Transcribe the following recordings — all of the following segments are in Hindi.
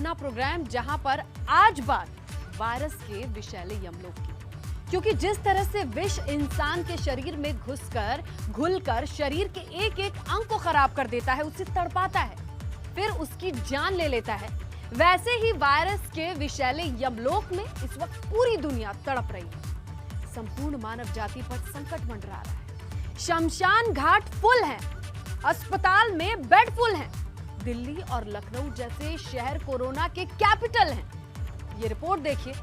अपना प्रोग्राम जहां पर आज बात वायरस के विषैले यमलोक की, क्योंकि जिस तरह से विष इंसान के शरीर में घुलकर शरीर के एक एक अंग को खराब कर देता है, उसे तड़पाता है, फिर उसकी जान ले लेता है, वैसे ही वायरस के विषैले यमलोक में इस वक्त पूरी दुनिया तड़प रही है। संपूर्ण मानव जाति पर संकट मंडरा रहा है। शमशान घाट फुल है, अस्पताल में बेड फुल हैं। दिल्ली और लखनऊ जैसे शहर कोरोना के कैपिटल हैं। ये रिपोर्ट देखिए,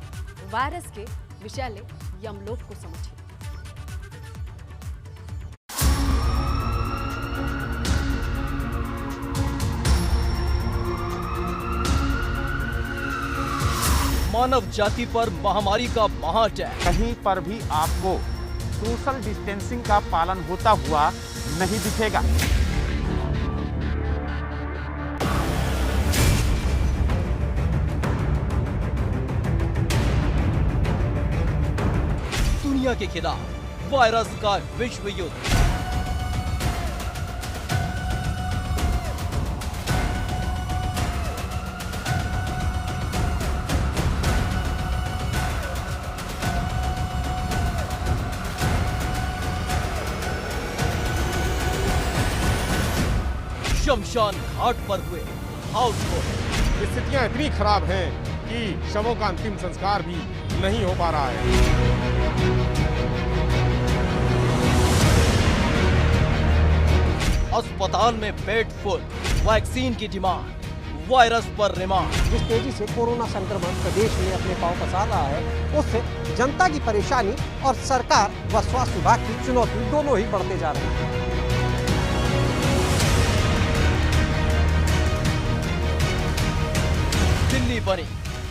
वायरस के विषैले यमलोक को समझिए। मानव जाति पर महामारी का महाअटैक। कहीं पर भी आपको सोशल डिस्टेंसिंग का पालन होता हुआ नहीं दिखेगा। दुनिया के खिलाफ वायरस का विश्व युद्ध। शमशान घाट पर हुए हाउसफुल। स्थितियां इतनी खराब हैं कि शवों का अंतिम संस्कार भी नहीं हो पा रहा है। अस्पताल में बेड फुल, वैक्सीन की डिमांड, वायरस पर रिमांड। जिस तेजी से कोरोना संक्रमण प्रदेश में अपने पांव पसार रहा है, उससे जनता की परेशानी और सरकार व स्वास्थ्य विभाग की चुनौती दोनों ही बढ़ते जा रहे हैं। दिल्ली बनी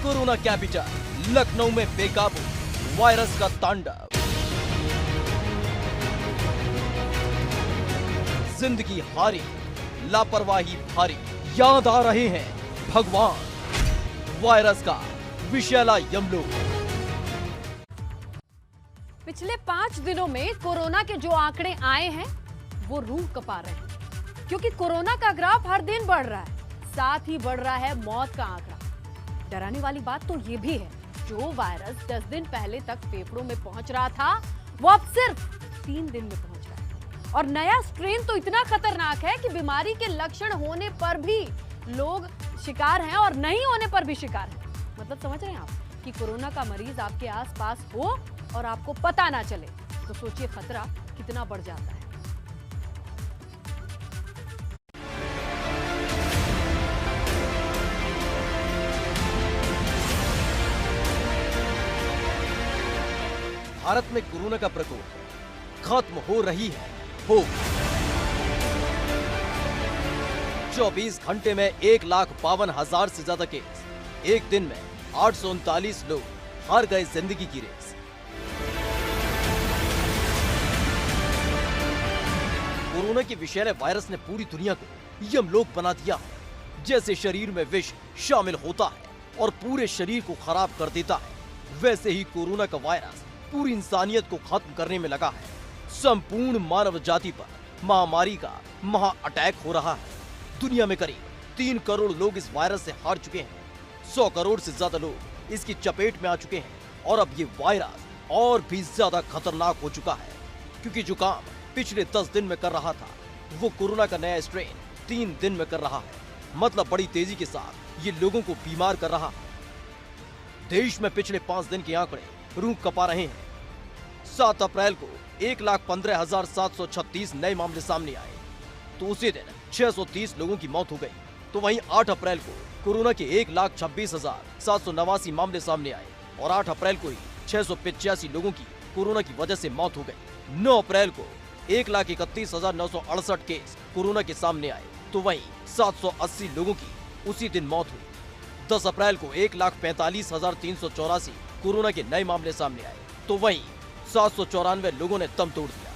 कोरोना कैपिटल, लखनऊ में बेकाबू वायरस का तांडव। जिंदगी हारी, लापरवाही भारी, याद आ रहे हैं भगवान। वायरस का विषैला यमलोक। पिछले 5 दिनों में कोरोना के जो आंकड़े आए हैं वो रूह कपा रहे हैं, क्योंकि कोरोना का ग्राफ हर दिन बढ़ रहा है, साथ ही बढ़ रहा है मौत का आंकड़ा। डराने वाली बात तो ये भी है, जो वायरस 10 दिन पहले तक फेफड़ों में पहुंच रहा था, वो अब सिर्फ 3 दिन में पहुंच रहा है। और नया स्ट्रेन तो इतना खतरनाक है कि बीमारी के लक्षण होने पर भी लोग शिकार हैं और नहीं होने पर भी शिकार हैं। मतलब समझ रहे हैं आप कि कोरोना का मरीज आपके आसपास हो और आपको पता ना चले, तो सोचिए खतरा कितना बढ़ जाता है। भारत में कोरोना का प्रकोप खत्म हो रही है होप। 24 घंटे में 1,52,000 से ज्यादा केस, एक दिन में 839 लोग हार गए जिंदगी की रेस। कोरोना के विषैले वायरस ने पूरी दुनिया को यमलोक बना दिया। जैसे शरीर में विष शामिल होता है और पूरे शरीर को खराब कर देता है, वैसे ही कोरोना का वायरस पूरी इंसानियत को खत्म करने में लगा है। संपूर्ण मानव जाति पर महामारी का महा अटैक हो रहा है। दुनिया में करीब 3 करोड़ लोग इस वायरस से हार चुके हैं। 100 करोड़ से ज्यादा लोग इसकी चपेट में आ चुके हैं और अब ये वायरस और भी ज्यादा खतरनाक हो चुका है, क्योंकि जो काम पिछले 10 दिन में कर रहा था, वो कोरोना का नया स्ट्रेन 3 दिन में कर रहा है। मतलब बड़ी तेजी के साथ ये लोगों को बीमार कर रहा है। देश में पिछले 5 दिन के आंकड़े रूह कपा रहे हैं। 7 अप्रैल को 1,15,736 नए मामले सामने आए, तो उसी दिन 630 लोगों की मौत हो गई। तो वहीं 8 अप्रैल को कोरोना के 1,26,789 मामले सामने आए और 8 अप्रैल को ही 685 लोगों की कोरोना की वजह से मौत हो गई। 9 अप्रैल को 1,31,968 केस कोरोना के सामने आए, तो वहीं 780 लोगों की उसी दिन मौत हुई। 10 अप्रैल को 1,45,384 कोरोना के नए मामले सामने आए, तो वहीं 794 लोगों ने दम तोड़ दिया।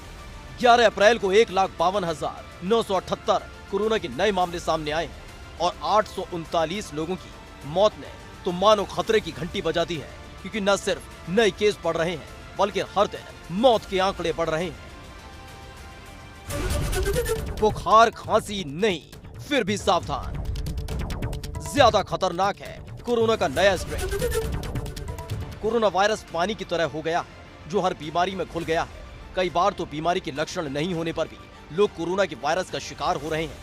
11 अप्रैल को 1,52,978 कोरोना के नए मामले सामने आए हैं और 839 लोगों की मौत ने तो मानो खतरे की घंटी बजा दी है, क्योंकि न सिर्फ नए केस बढ़ रहे हैं, बल्कि हर दिन मौत के आंकड़े बढ़ रहे हैं। बुखार खांसी नहीं, फिर भी सावधान। ज्यादा खतरनाक है कोरोना का नया स्ट्रेन। कोरोना वायरस पानी की तरह हो गया है जो हर बीमारी में घुल गया है। कई बार तो बीमारी के लक्षण नहीं होने पर भी लोग कोरोना के वायरस का शिकार हो रहे हैं,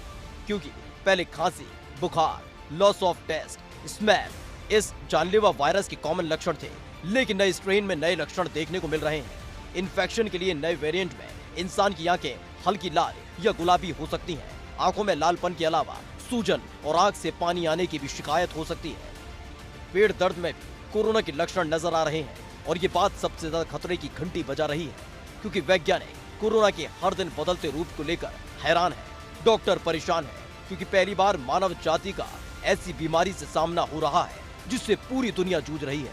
क्योंकि पहले खांसी, बुखार, लॉस ऑफ टेस्ट, स्मेल इस जानलेवा वायरस के कॉमन लक्षण थे, लेकिन नए स्ट्रेन में नए लक्षण देखने को मिल रहे हैं। इन्फेक्शन के लिए नए वेरिएंट में इंसान की आंखें हल्की लाल या गुलाबी हो सकती हैं। आंखों में लालपन के अलावा सूजन और आंख से पानी आने की भी शिकायत हो सकती है। पेट दर्द में भी कोरोना के लक्षण नजर आ रहे हैं और ये बात सबसे ज्यादा खतरे की घंटी बजा रही है, क्योंकि वैज्ञानिक कोरोना के हर दिन बदलते रूप को लेकर हैरान है। डॉक्टर परेशान है, क्योंकि पहली बार मानव जाति का ऐसी बीमारी से सामना हो रहा है जिससे पूरी दुनिया जूझ रही है।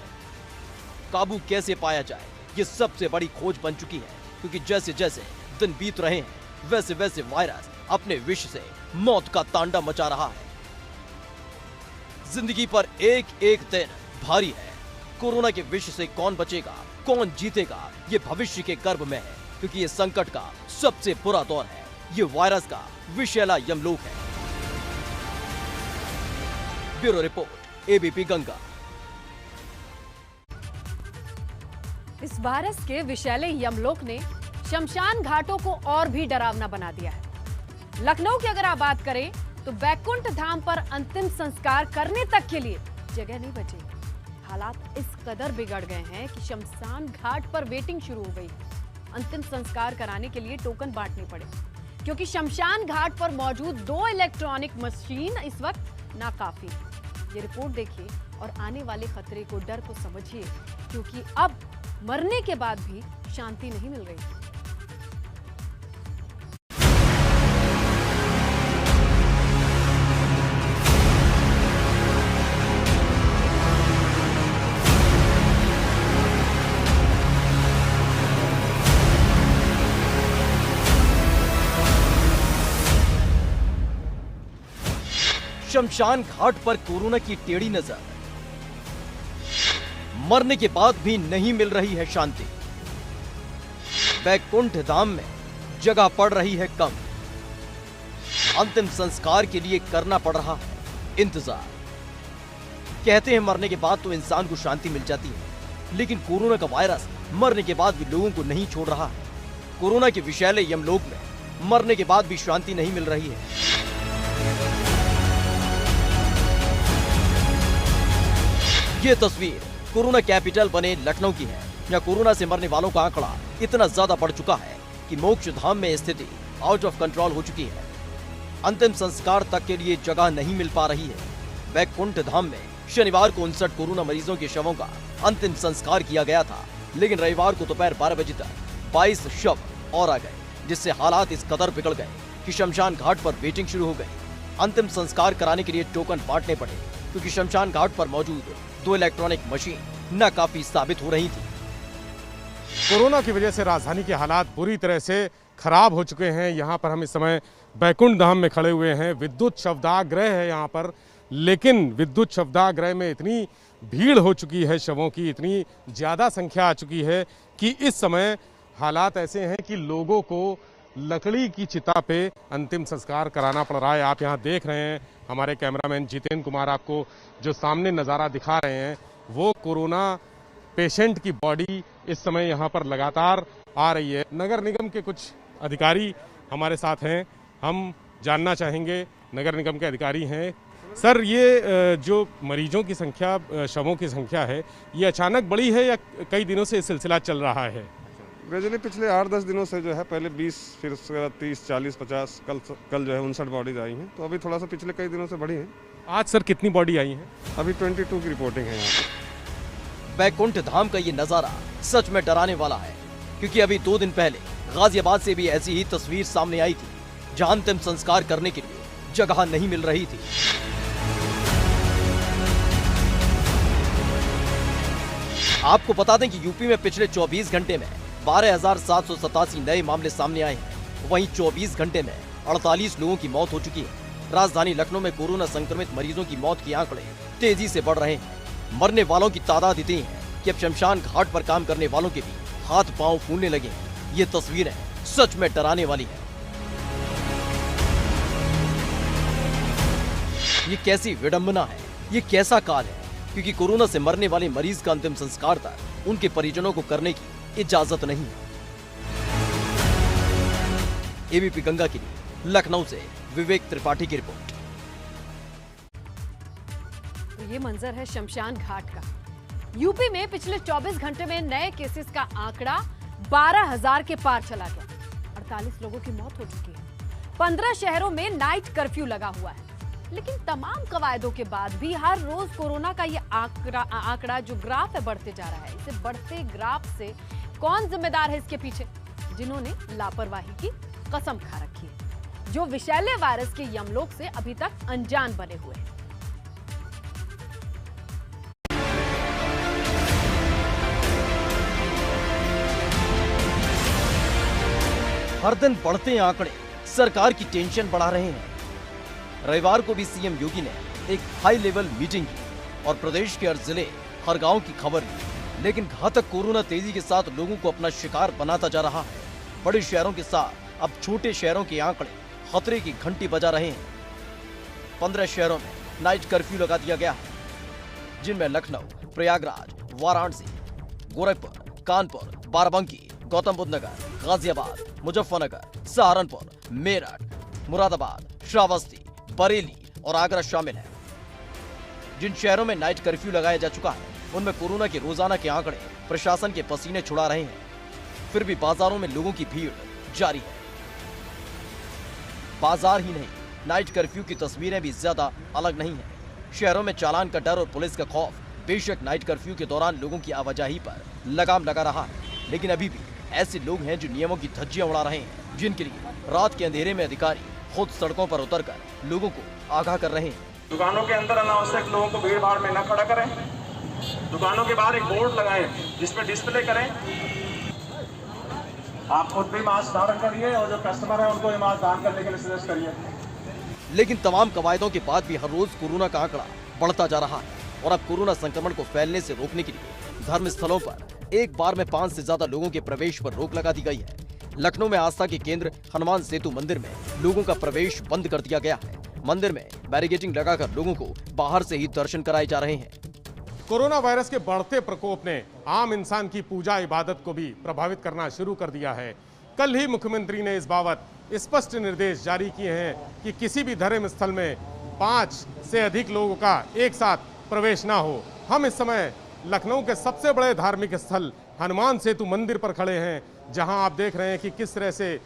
काबू कैसे पाया जाए, ये सबसे बड़ी खोज बन चुकी है, क्योंकि जैसे जैसे दिन बीत रहे हैं वैसे वैसे वायरस अपने विष से मौत का तांडव मचा रहा है। जिंदगी पर एक एक दिन भारी है। कोरोना के विष से कौन बचेगा, कौन जीतेगा, ये भविष्य के गर्भ में है, क्योंकि ये संकट का सबसे बुरा दौर है। ये वायरस का विषैला यमलोक है। Bureau report, ABP Ganga. इस वायरस के विषैले यमलोक ने शमशान घाटों को और भी डरावना बना दिया है। लखनऊ की अगर आप बात करें तो बैकुंठ धाम पर अंतिम संस्कार करने तक के लिए जगह नहीं बची। हालात इस कदर बिगड़ गए हैं कि शमशान घाट पर वेटिंग शुरू हो गई। अंतिम संस्कार कराने के लिए टोकन बांटने पड़े, क्योंकि शमशान घाट पर मौजूद 2 इलेक्ट्रॉनिक मशीन इस वक्त नाकाफी। ये रिपोर्ट देखिए और आने वाले खतरे को, डर को समझिए, क्योंकि अब मरने के बाद भी शांति नहीं मिल रही। शमशान घाट पर कोरोना की टेढ़ी नजर। मरने के बाद भी नहीं मिल रही है शांति। बैकुंठ धाम में जगह पड़ रही है कम। अंतिम संस्कार के लिए करना पड़ रहा है इंतजार। कहते हैं मरने के बाद तो इंसान को शांति मिल जाती है, लेकिन कोरोना का वायरस मरने के बाद भी लोगों को नहीं छोड़ रहा है। कोरोना के विषैले यमलोक में मरने के बाद भी शांति नहीं मिल रही है। ये तस्वीर कोरोना कैपिटल बने लखनऊ की है, जहां कोरोना से मरने वालों का आंकड़ा इतना ज्यादा बढ़ चुका है कि मोक्ष धाम में स्थिति आउट ऑफ कंट्रोल हो चुकी है। अंतिम संस्कार तक के लिए जगह नहीं मिल पा रही है। बैकुंठ धाम में शनिवार को 59 कोरोना मरीजों के शवों का अंतिम संस्कार किया गया था, लेकिन रविवार को दोपहर 12 बजे तक 22 शव और आ गए, जिससे हालात इस कदर बिगड़ गए कि शमशान घाट पर वेटिंग शुरू हो गई। अंतिम संस्कार कराने के लिए टोकन बांटने पड़े, क्योंकि शमशान घाट पर मौजूद 2 इलेक्ट्रॉनिक मशीन नाकाफी साबित हो रही थी। कोरोना की वजह से राजधानी के हालात बुरी तरह से खराब हो चुके हैं। यहाँ पर हम इस समय बैकुंठ धाम में खड़े हुए हैं। विद्युत शवदाह है यहाँ पर, लेकिन विद्युत शवदाह में इतनी भीड़ हो चुकी है शवों की, इतनी ज़्यादा संख्या आ चुकी है कि इस समय हालात ऐसे हैं कि लोगों को लकड़ी की चिता पे अंतिम संस्कार कराना पड़ रहा है। आप यहाँ देख रहे हैं, हमारे कैमरामैन जितेंद्र कुमार आपको जो सामने नज़ारा दिखा रहे हैं, वो कोरोना पेशेंट की बॉडी इस समय यहाँ पर लगातार आ रही है। नगर निगम के कुछ अधिकारी हमारे साथ हैं, हम जानना चाहेंगे। नगर निगम के अधिकारी हैं। सर, ये जो मरीजों की संख्या, शवों की संख्या है, ये अचानक बढ़ी है या कई दिनों से ये सिलसिला चल रहा है? ग्रेजुअली पिछले 8-10 दिनों से जो है, पहले 20, फिर उसके बाद 30, 40, 50, कल जो है 59 बॉडीज आई हैं, तो अभी थोड़ा सा पिछले कई दिनों से बढ़ी हैं। आज सर कितनी बॉडी आई हैं? अभी 22 की रिपोर्टिंग है यहाँ पर। बैकुंठ धाम का ये नजारा सच में डराने वाला है, क्योंकि अभी 2 दिन पहले गाजियाबाद से भी ऐसी ही तस्वीर सामने आई थी, जहां अंतिम संस्कार करने के लिए जगह नहीं मिल रही थी। आपको बता दें कि यूपी में पिछले 24 घंटे में 12,787 नए मामले सामने आए हैं। वहीं 24 घंटे में 48 लोगों की मौत हो चुकी है। राजधानी लखनऊ में कोरोना संक्रमित मरीजों की मौत के आंकड़े तेजी से बढ़ रहे हैं। मरने वालों की तादाद इतनी है कि अब शमशान घाट पर काम करने वालों के भी हाथ पांव फूलने लगे हैं। ये तस्वीरें सच में डराने वाली है। ये कैसी विडंबना है ये कैसा काल है, क्योंकि कोरोना से मरने वाले मरीज का अंतिम संस्कार तक उनके परिजनों को करने की इजाजत नहीं है। एबीपी गंगा के लिए लखनऊ से विवेक त्रिपाठी की रिपोर्ट। तो ये मंजर है शमशान घाट का। यूपी में पिछले 24 घंटे में नए केसेस का आंकड़ा 12,000 के पार चला गया। 48 लोगों की मौत हो चुकी है। 15 शहरों में नाइट कर्फ्यू लगा हुआ है। लेकिन तमाम कवायदों के बाद भी हर रोज कोरोना का ये आंकड़ा जो ग्राफ है बढ़ते जा रहा है। इसे बढ़ते ग्राफ से कौन जिम्मेदार है इसके पीछे? जिन्होंने लापरवाही की कसम खा रखी है, जो विषैले वायरस के यमलोक से अभी तक अनजान बने हुए हैं। हर दिन बढ़ते आंकड़े सरकार की टेंशन बढ़ा रहे हैं। रविवार को भी सीएम योगी ने एक हाई लेवल मीटिंग की और प्रदेश के हर जिले हर गांव की खबर ली। लेकिन घातक कोरोना तेजी के साथ लोगों को अपना शिकार बनाता जा रहा है। बड़े शहरों के साथ अब छोटे शहरों के आंकड़े खतरे की घंटी बजा रहे हैं। 15 शहरों में नाइट कर्फ्यू लगा दिया गया है, जिनमें लखनऊ, प्रयागराज, वाराणसी, गोरखपुर, कानपुर, बाराबंकी, गौतम बुद्ध नगर, गाजियाबाद, मुजफ्फरनगर, सहारनपुर, मेरठ, मुरादाबाद, श्रावस्ती, बरेली और आगरा शामिल है। जिन शहरों में नाइट कर्फ्यू लगाया जा चुका है, उनमें कोरोना के रोजाना के आंकड़े प्रशासन के पसीने छुड़ा रहे हैं। फिर भी बाजारों में लोगों की भीड़ जारी है। बाजार ही नहीं, नाइट कर्फ्यू की तस्वीरें भी ज्यादा अलग नहीं है। शहरों में चालान का डर और पुलिस का खौफ। बेशक नाइट कर्फ्यू के दौरान लोगों की आवाजाही पर लगाम लगा रहा है, लेकिन अभी भी ऐसे लोग हैं जो नियमों की धज्जियां उड़ा रहे हैं, जिनके लिए रात के अंधेरे में अधिकारी खुद सड़कों पर उतरकर लोगों को आगाह कर रहे हैं। दुकानों के अंदर अनावश्यक लोगों को भीड़ भाड़ में न खड़ा करें। दुकानों के बाहर एक बोर्ड लगाएं जिसमें डिस्प्ले करें। आप खुद भी मास्क धारण करिए और जो कस्टमर है उनको भी मास्क धारण करने के लिए सजेस्ट करिए। लेकिन तमाम कवायदों के बाद भी हर रोज कोरोना का आंकड़ा बढ़ता जा रहा है और अब कोरोना संक्रमण को फैलने से रोकने के लिए धर्म स्थलों पर एक बार में 5 से ज्यादा लोगों के प्रवेश पर रोक लगा दी गई है। लखनऊ में आस्था के केंद्र हनुमान सेतु मंदिर में लोगों का प्रवेश बंद कर दिया गया है। मंदिर में बैरिकेडिंग लगाकर लोगों को बाहर से ही दर्शन कराए जा रहे हैं। कोरोना वायरस के बढ़ते प्रकोप ने आम इंसान की पूजा इबादत को भी प्रभावित करना शुरू कर दिया है। कल ही मुख्यमंत्री ने इस बाबत स्पष्ट निर्देश जारी किए हैं कि किसी भी धर्म स्थल में 5 से अधिक लोगों का एक साथ प्रवेश ना हो। हम इस समय लखनऊ के सबसे बड़े धार्मिक स्थल हनुमान सेतु मंदिर पर खड़े हैं, जहां आप देख रहे हैं कि किस तरह से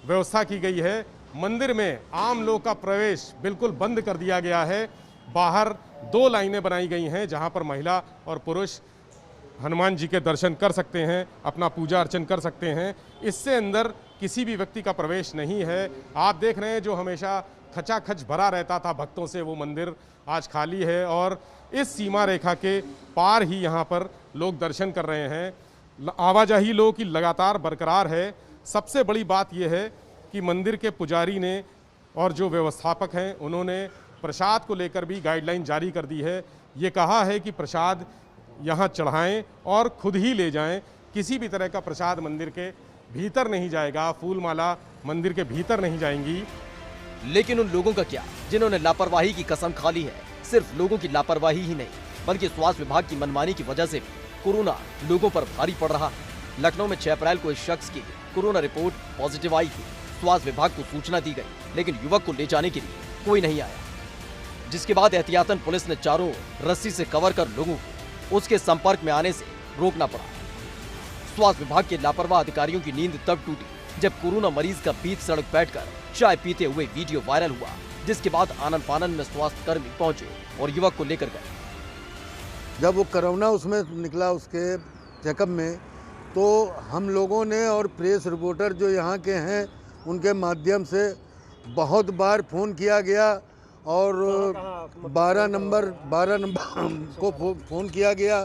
व्यवस्था की गई है। मंदिर में आम लोग का प्रवेश बिल्कुल बंद कर दिया गया है। बाहर 2 लाइनें बनाई गई हैं, जहां पर महिला और पुरुष हनुमान जी के दर्शन कर सकते हैं, अपना पूजा अर्चन कर सकते हैं। इससे अंदर किसी भी व्यक्ति का प्रवेश नहीं है। आप देख रहे हैं जो हमेशा खचाखच भरा रहता था भक्तों से, वो मंदिर आज खाली है और इस सीमा रेखा के पार ही यहाँ पर लोग दर्शन कर रहे हैं। आवाजाही लोगों की लगातार बरकरार है। सबसे बड़ी बात यह है कि मंदिर के पुजारी ने और जो व्यवस्थापक हैं उन्होंने प्रसाद को लेकर भी गाइडलाइन जारी कर दी है। ये कहा है कि प्रसाद यहाँ चढ़ाएं और खुद ही ले जाएं। किसी भी तरह का प्रसाद मंदिर के भीतर नहीं जाएगा, फूल माला मंदिर के भीतर नहीं जाएंगी। लेकिन उन लोगों का क्या जिन्होंने लापरवाही की कसम खा ली है? सिर्फ लोगों की लापरवाही ही नहीं, बल्कि स्वास्थ्य विभाग की मनमानी की वजह से भी कोरोना लोगों पर भारी पड़ रहा है। लखनऊ में 6 अप्रैल को इस शख्स की कोरोना रिपोर्ट पॉजिटिव आई थी। स्वास्थ्य विभाग को सूचना दी गई, लेकिन युवक को ले जाने के लिए कोई नहीं आया, जिसके बाद एहतियातन पुलिस ने चारों ओर रस्सी से कवर कर लोगों को उसके संपर्क में आने से रोकना पड़ा। स्वास्थ्य विभाग के लापरवाह अधिकारियों की नींद तब टूटी जब कोरोना मरीज का बीच सड़क बैठकर चाय पीते हुए वीडियो वायरल हुआ, जिसके बाद आनन फानन में स्वास्थ्य कर्मी पहुंचे और युवक को लेकर गए। जब वो कोरोना उसमें निकला उसके चेकअप में, तो हम लोगों ने और प्रेस रिपोर्टर जो यहाँ के हैं उनके माध्यम से बहुत बार फ़ोन किया गया और 12 नंबर को फ़ोन किया गया।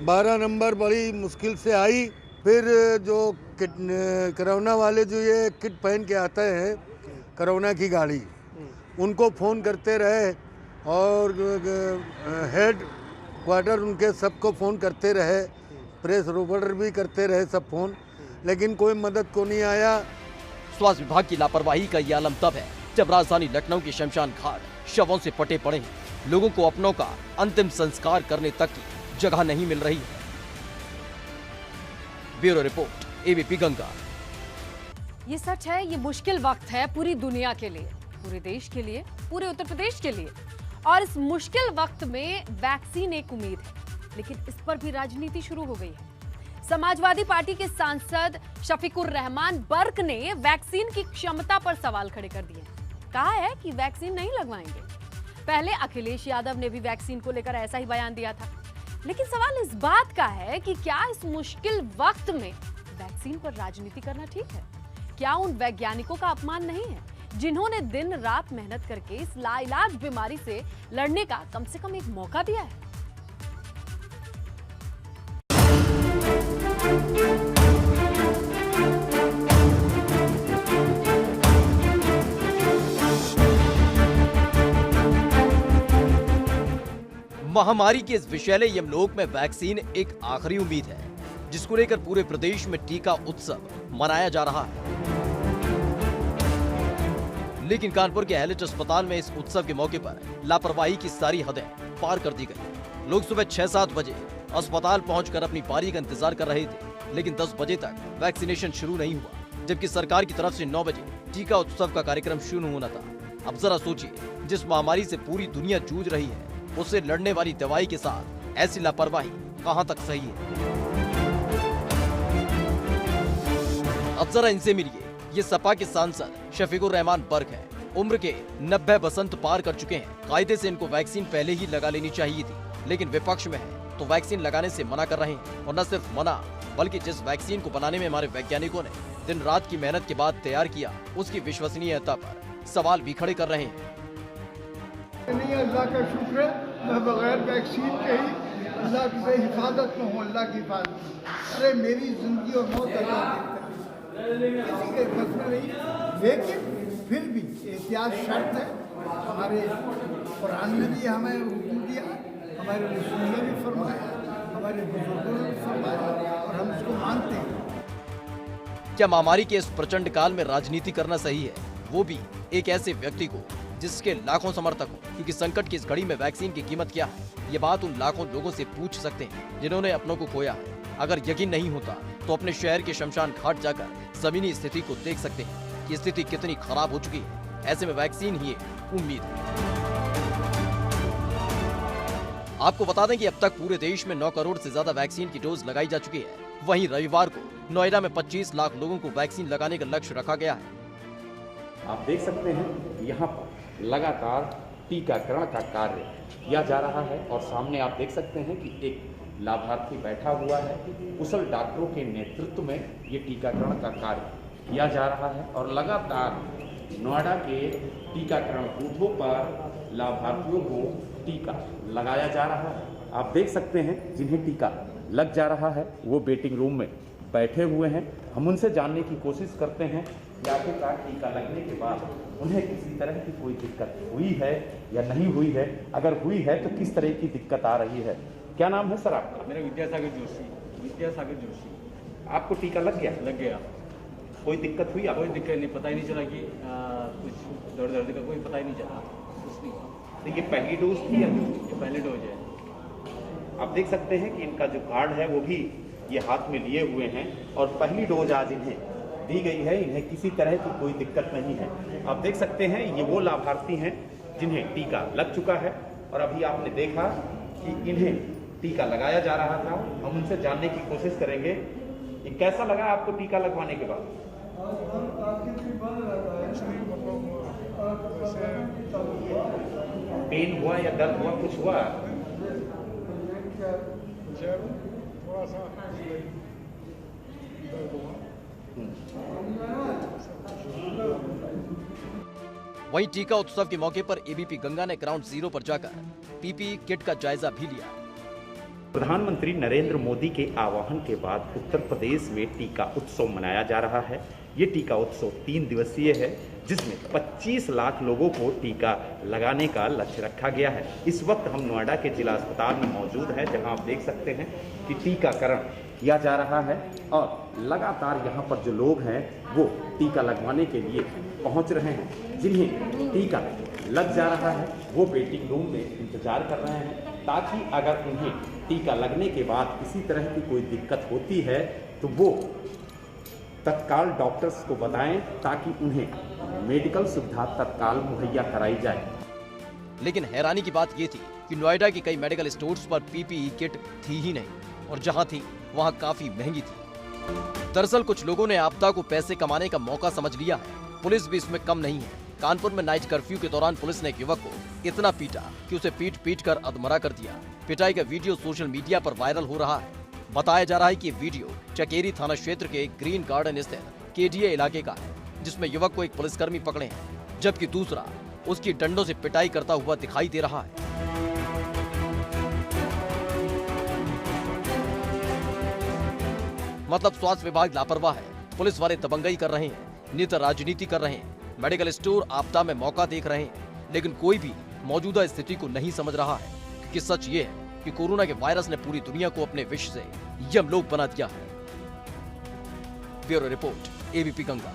12 नंबर बड़ी मुश्किल से आई। फिर जो कोरोना वाले जो ये किट पहन के आते हैं कोरोना की गाड़ी, उनको फ़ोन करते रहे और हेड क्वार्टर उनके सबको फ़ोन करते रहे, प्रेस रिपोर्टर भी करते रहे सब फ़ोन, लेकिन कोई मदद को नहीं आया। स्वास्थ्य विभाग की लापरवाही का ये आलम तब है जब राजधानी लखनऊ के शमशान घाट शवों से पटे पड़े हैं। लोगों को अपनों का अंतिम संस्कार करने तक की जगह नहीं मिल रही है। Bureau report, ABP Ganga. ये सच है, ये मुश्किल वक्त है पूरी दुनिया के लिए, पूरे देश के लिए, पूरे उत्तर प्रदेश के लिए। और इस मुश्किल वक्त में वैक्सीन एक उम्मीद है, लेकिन इस पर भी राजनीति शुरू हो गई है। समाजवादी पार्टी के सांसद शफीकुर रहमान बर्क ने वैक्सीन की क्षमता पर सवाल खड़े कर दिए। कहा है कि वैक्सीन नहीं लगवाएंगे। पहले अखिलेश यादव ने भी वैक्सीन को लेकर ऐसा ही बयान दिया था। लेकिन सवाल इस बात का है कि क्या इस मुश्किल वक्त में वैक्सीन पर राजनीति करना ठीक है? क्या उन वैज्ञानिकों का अपमान नहीं है जिन्होंने दिन रात मेहनत करके इस लाइलाज बीमारी से लड़ने का कम से कम एक मौका दिया है? महामारी के इस विषैले यमलोक में वैक्सीन एक आखिरी उम्मीद है, जिसको लेकर पूरे प्रदेश में टीका उत्सव मनाया जा रहा है। लेकिन कानपुर के हैलेट अस्पताल में इस उत्सव के मौके पर लापरवाही की सारी हदें पार कर दी गई। लोग सुबह 6-7 बजे अस्पताल पहुंचकर अपनी बारी का इंतजार कर रहे थे, लेकिन 10 बजे तक वैक्सीनेशन शुरू नहीं हुआ, जबकि सरकार की तरफ से 9 बजे टीका उत्सव का कार्यक्रम शुरू होना था। अब जरा सोचिए, जिस महामारी से पूरी दुनिया जूझ रही है, उससे लड़ने वाली दवाई के साथ ऐसी लापरवाही कहां तक सही है? अब जरा इनसे मिलिए। ये सपा के सांसद शफीकुर रहमान बर्क हैं। उम्र के 90 बसंत पार कर चुके हैं। कायदे से इनको वैक्सीन पहले ही लगा लेनी चाहिए थी, लेकिन विपक्ष में है तो वैक्सीन लगाने से मना कर रहे हैं। और न सिर्फ मना, बल्कि जिस वैक्सीन को बनाने में हमारे वैज्ञानिकों ने दिन रात की मेहनत के बाद तैयार किया, उसकी विश्वसनीयता पर सवाल भी खड़े कर रहे हैं। नहीं, अल्लाह का शुक्र है, मैं बगैर वैक्सीन के ही अल्लाह की हिफाजत में हूँ। अल्लाह की हिफाजत, अरे मेरी जिंदगी और मौत अल्लाह किसी के बस में नहीं, लेकिन फिर भी एहतियात शर्त है। हमारे कुरान ने भी हमें हुक्म दिया, हमारे रसूल ने भी फरमाया, हमारे बुजुर्गों ने भी फरमाया, और हम इसको मानते हैं। क्या महामारी के इस प्रचंड काल में राजनीति करना सही है, वो भी एक ऐसे व्यक्ति को जिसके लाखों समर्थक हो? क्योंकि संकट की इस घड़ी में वैक्सीन की कीमत क्या है, ये बात उन लाखों लोगों से पूछ सकते हैं जिन्होंने अपनों को खोया है। अगर यकीन नहीं होता तो अपने शहर के शमशान घाट जाकर जमीनी स्थिति को देख सकते हैं कि स्थिति कितनी खराब हो चुकी है। ऐसे में वैक्सीन ही एक उम्मीद है। आपको बता दें कि अब तक पूरे देश में 9 करोड़ से ज्यादा वैक्सीन की डोज लगाई जा चुकी है। वहीं रविवार को नोएडा में 25 लाख लोगों को वैक्सीन लगाने का लक्ष्य रखा गया है। आप देख सकते हैं यहाँ पर लगातार टीकाकरण का कार्य किया जा रहा है और सामने आप देख सकते हैं कि एक लाभार्थी बैठा हुआ है। कुशल डॉक्टरों के नेतृत्व में ये टीकाकरण का कार्य किया जा रहा है और लगातार नोएडा के टीकाकरण बूथों पर लाभार्थियों को टीका लगाया जा रहा है। आप देख सकते हैं जिन्हें टीका लग जा रहा है वो वेटिंग रूम में बैठे हुए हैं। हम उनसे जानने की कोशिश करते हैं कि आखिरकार टीका लगने के बाद उन्हें किसी तरह की कोई दिक्कत हुई है या नहीं हुई है, अगर हुई है तो किस तरह की दिक्कत आ रही है। क्या नाम है सर आपका? मेरा विद्यासागर जोशी। विद्यासागर जोशी। आपको टीका लग गया? लग गया। कोई दिक्कत हुई? कोई दिक्कत नहीं, पता ही नहीं चला कि कुछ दर्द का कोई पता ही नहीं चला, कुछ नहीं। तो ये पहली डोज थी? ये पहली डोज है। आप देख सकते हैं कि इनका जो कार्ड है वो भी ये हाथ में लिए हुए हैं और पहली डोज आज इन्हें दी गई है। इन्हें किसी तरह की कोई दिक्कत नहीं है। आप देख सकते हैं ये वो लाभार्थी हैं जिन्हें टीका लग चुका है और अभी आपने देखा कि इन्हें टीका लगाया जा रहा था। हम उनसे जानने की कोशिश करेंगे कि कैसा लगा आपको टीका लगवाने के बाद? पेन हुआ या दर्द हुआ, कुछ हुआ? थोड़ा सा वहीं टीका उत्सव के मौके पर एबीपी गंगा ने ग्राउंड जीरो पर जाकर पीपीई किट का जायजा भी लिया। प्रधानमंत्री नरेंद्र मोदी के आह्वान के बाद उत्तर प्रदेश में टीका उत्सव मनाया जा रहा है। ये टीका उत्सव 3 दिवसीय है, जिसमें 25 लाख लोगों को टीका लगाने का लक्ष्य रखा गया है। इस वक्त हम नोएडा के जिला अस्पताल में मौजूद हैं, जहां आप देख सकते हैं कि टीकाकरण किया जा रहा है और लगातार यहाँ पर जो लोग हैं वो टीका लगवाने के लिए पहुँच रहे हैं। जिन्हें टीका लग जा रहा है वो वेटिंग रूम में इंतजार कर रहे हैं, ताकि अगर उन्हें टीका लगने के बाद किसी तरह की कोई दिक्कत होती है तो वो तत्काल डॉक्टर्स को बताएं, ताकि उन्हें मेडिकल सुविधा तत्काल मुहैया कराई जाए। लेकिन हैरानी की बात ये थी कि नोएडा के कई मेडिकल स्टोर्स पर पीपीई किट थी ही नहीं, और जहां थी वहां काफी महंगी थी। दरअसल कुछ लोगों ने आपदा को पैसे कमाने का मौका समझ लिया है। पुलिस भी इसमें कम नहीं है। कानपुर में नाइट कर्फ्यू के दौरान पुलिस ने एक युवक को इतना पीटा कि उसे पीट कर अधमरा कर दिया। पिटाई का वीडियो सोशल मीडिया पर वायरल हो रहा है। बताया जा रहा है कि ये वीडियो चकेरी थाना क्षेत्र के ग्रीन गार्डन स्थित केडीए इलाके का है, जिसमें युवक को एक पुलिसकर्मी पकड़े हैं, जबकि दूसरा उसकी डंडों से पिटाई करता हुआ दिखाई दे रहा है। मतलब स्वास्थ्य विभाग लापरवाह है, पुलिस वाले दबंगई कर रहे हैं, नित राजनीति कर रहे हैं, मेडिकल स्टोर आपदा में मौका देख रहे हैं, लेकिन कोई भी मौजूदा स्थिति को नहीं समझ रहा है। क्योंकि सच ये है कि कोरोना के वायरस ने पूरी दुनिया को अपने विष से यमलोक बना दिया है। Bureau report, ABP Ganga.